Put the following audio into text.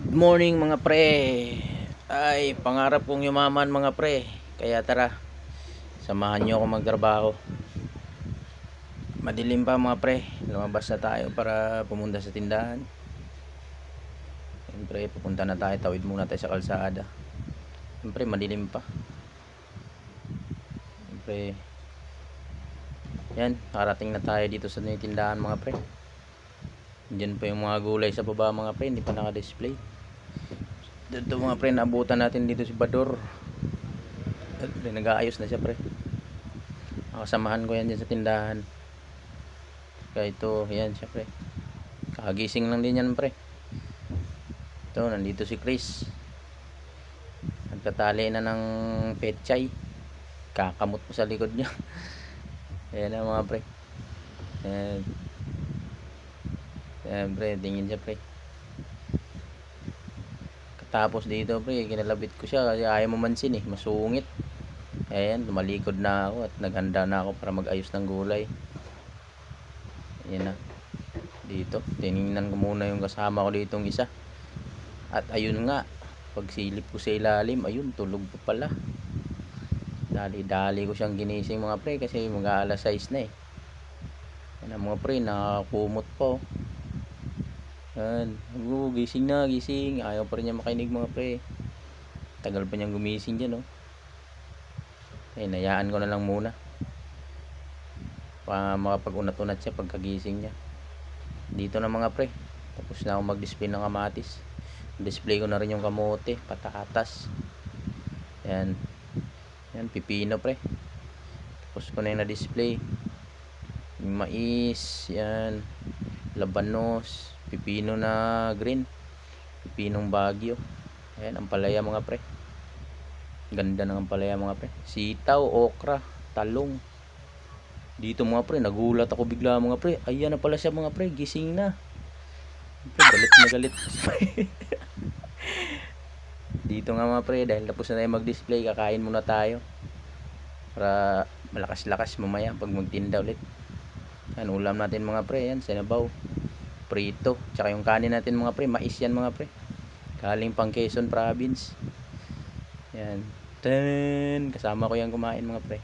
Good morning mga pre. Ay, pangarap kong yumaman mga pre. Kaya tara, samahan nyo ako magtrabaho. Madilim pa mga pre. Lumabas na tayo para pumunta sa tindahan. Siyempre, pupunta na tayo. Tawid muna tayo sa kalsada. Siyempre, madilim pa. Siyempre, yan, karating na tayo dito sa tindahan mga pre. Diyan pa yung mga gulay sa baba mga pre. Hindi pa naka-display. Dito mga pre, naabutan natin dito si Bador. Nag-aayos na siya pre. Kasamahan ko yan dyan sa tindahan. Kaya ito, yan siya pre. Kagising lang din yan pre. Ito, nandito si Chris. Nagtatali na ng petchay. Kakamot mo sa likod niya. Ayan na mga pre. Ayan pre, tingin siya pre. Katapos dito pre, kinalabit ko siya kasi ayaw mamansin masungit. Ayan, tumalikod na ako at naghanda na ako para mag-ayos ng gulay. Ayan na. Dito, tiningnan ko muna yung kasama ko ditong isa. At ayun nga, pagsilip ko sa ilalim, ayun, tulog pa pala. Dali-dali ko siyang ginising mga pre kasi mag-aalas 6 na Ayan mga pre, nakakumot po. Ayan, gising na, gising. Ayaw pa rin niya makinig mga pre. Tagal pa niyang gumising dyan Ay, nayaan ko na lang muna para makapag-unat-unat siya pagkagising niya. Dito na mga pre, tapos na ako mag-display ng kamatis. Display ko na rin yung kamote, patatas. Yan, yan, pipino pre. Tapos ko na yung na-display. Yung mais, yan, labanos, pipino na green, pipinong bagyo. Ayan, ang palaya mga pre. Ganda ng ampalaya mga pre. Sitaw, okra, talong. Dito mga pre, nagulat ako bigla mga pre. Ayan na pala siya mga pre, gising na. Galit na galit. Dito nga mga pre, dahil tapos na tayo mag-display, kakain muna tayo. Para malakas-lakas mamaya pag magtinda ulit. Yan, ulam natin mga pre, yan, sinabaw, prito. Tsaka yung kanin natin mga pre, mais yan mga pre. Galing pang Quezon Province. Yan. Kasama ko yan kumain mga pre.